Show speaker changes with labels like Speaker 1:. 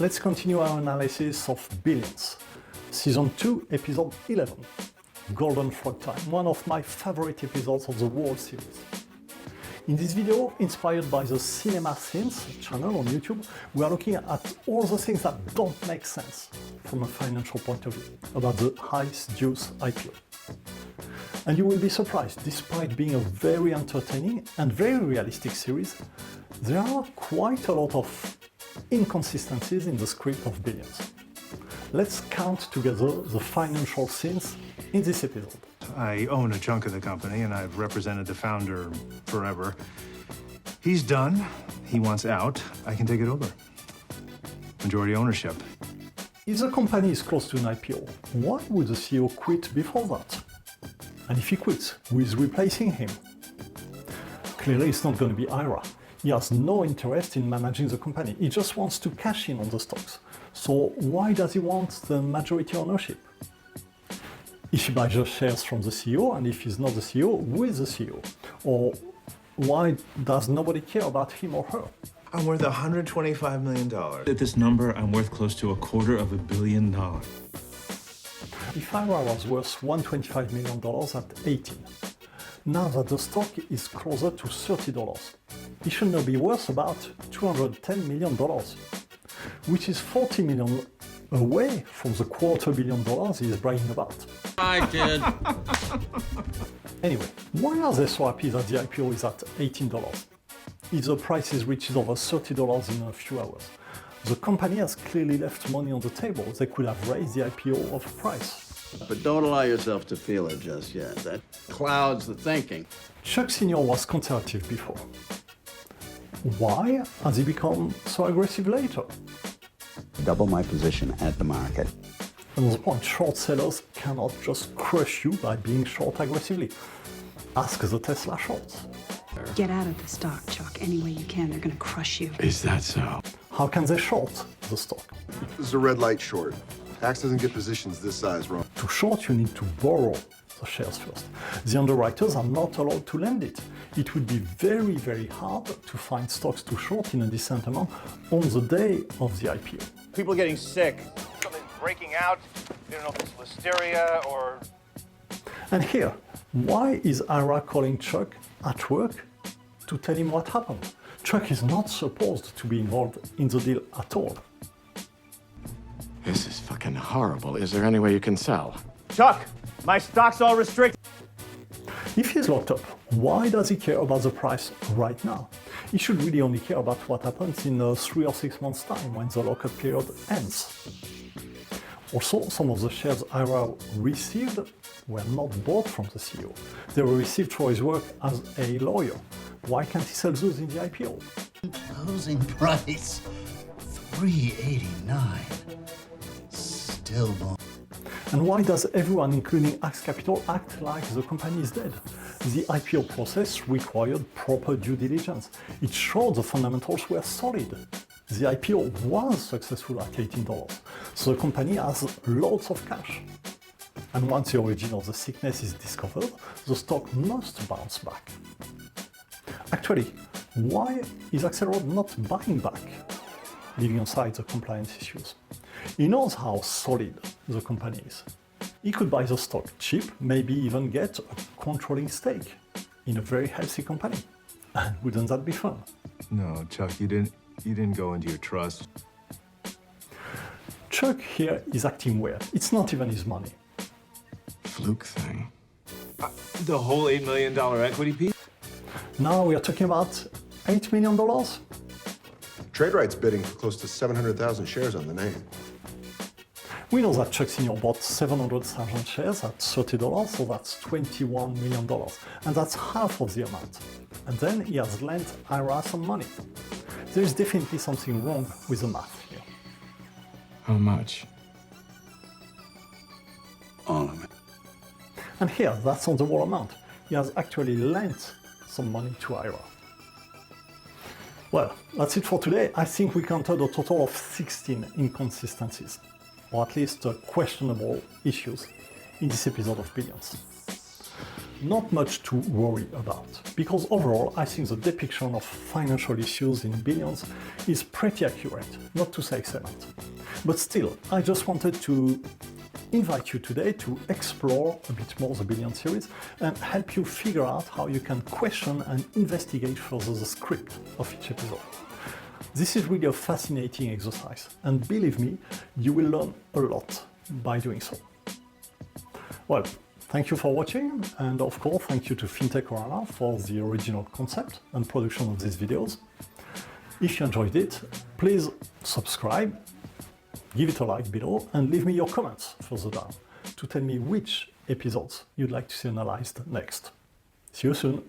Speaker 1: let's continue our analysis of Billions. Season 2, Episode 11, Golden Frog Time, one of my favorite episodes of the whole series. In this video, inspired by the Cinema Sins channel on YouTube, we are looking at all the things that don't make sense from a financial point of view about the Ice Juice IPO. And you will be surprised, despite being a very entertaining and very realistic series, there are quite a lot of inconsistencies in the script of Billions. Let's count together the financial sins in this episode.
Speaker 2: I own a chunk of the company and I've represented the founder forever. He's done. He wants out. I can take it over. Majority ownership.
Speaker 1: If the company is close to an IPO, why would the CEO quit before that? And if he quits, who is replacing him? Clearly, it's not going to be Ira. He has no interest in managing the company. He just wants to cash in on the stocks. So why does he want the majority ownership? If he buys just shares from the CEO, and if he's not the CEO, who is the CEO? Or why does nobody care about him or her?
Speaker 3: I'm worth $125 million. At this number, I'm worth close to $250 million.
Speaker 1: If Ira was worth $125 million at 18, now that the stock is closer to $30, it should now be worth about $210 million, which is $40 million away from the $250 million he's bragging about.
Speaker 4: I did.
Speaker 1: Anyway, why are they so happy that the IPO is at $18? If the price reaches over $30 in a few hours, the company has clearly left money on the table. They could have raised the IPO of price.
Speaker 4: But don't allow yourself to feel it just yet. That clouds the thinking.
Speaker 1: Chuck Sr. was conservative before. Why has he become so aggressive later?
Speaker 5: Double my position at the market.
Speaker 1: Another point, short sellers cannot just crush you by being short aggressively. Ask the Tesla shorts.
Speaker 6: Get out of the stock, Chuck, any way you can. They're going to crush you.
Speaker 3: Is that so?
Speaker 1: How can they short the stock?
Speaker 7: This is a red light short. Axe doesn't get positions this size wrong.
Speaker 1: To short, you need to borrow the shares first. The underwriters are not allowed to lend it. It would be very, very hard to find stocks to short in a decent amount on the day of the IPO.
Speaker 8: People are getting sick. Something's breaking out. They don't know if it's listeria or...
Speaker 1: And here, why is Ira calling Chuck at work to tell him what happened? Chuck is not supposed to be involved in the deal at all.
Speaker 9: This is fucking horrible. Is there any way you can sell?
Speaker 8: Chuck, my stock's all restricted.
Speaker 1: If he's locked up, why does he care about the price right now? He should really only care about what happens in 3 or 6 months' time when the lockup period ends. Also, some of the shares Ira received were not bought from the CEO. They were received for his work as a lawyer. Why can't he sell those in the IPO?
Speaker 10: Closing price, $389. Still bond.
Speaker 1: And why does everyone, including Axe Capital, act like the company is dead? The IPO process required proper due diligence. It showed the fundamentals were solid. The IPO was successful at $18, so the company has loads of cash. And once the origin of the sickness is discovered, the stock must bounce back. Actually, why is Axelrod not buying back, leaving aside the compliance issues? He knows how solid the company is. He could buy the stock cheap, maybe even get a controlling stake in a very healthy company. And wouldn't that be fun?
Speaker 2: No, Chuck, you didn't go into your trust.
Speaker 1: Chuck here is acting weird. It's not even his money.
Speaker 9: Fluke thing.
Speaker 3: The whole $8 million equity piece?
Speaker 1: Now we are talking about $8 million?
Speaker 7: TradeRight's bidding for close to 700,000 shares on the name.
Speaker 1: We know that Chuck Sr. bought 700,000 shares at $30, so that's $21 million. And that's half of the amount. And then he has lent Ira some money. There is definitely something wrong with the math here.
Speaker 9: How much?
Speaker 4: All of it.
Speaker 1: And here, that's on the whole amount. He has actually lent some money to Ira. Well, that's it for today. I think we counted a total of 16 inconsistencies, or at least questionable issues in this episode of Billions. not much to worry about, because overall I think the depiction of financial issues in Billions is pretty accurate, not to say excellent. But still, I just wanted to invite you today to explore a bit more the Billions series and help you figure out how you can question and investigate further the script of each episode. This is really a fascinating exercise, and believe me, you will learn a lot by doing so. Well, thank you for watching, and of course thank you to FinTech for the original concept and production of these videos. If you enjoyed it, please subscribe, give it a like below, and leave me your comments further down to tell me which episodes you'd like to see analyzed next. See you soon!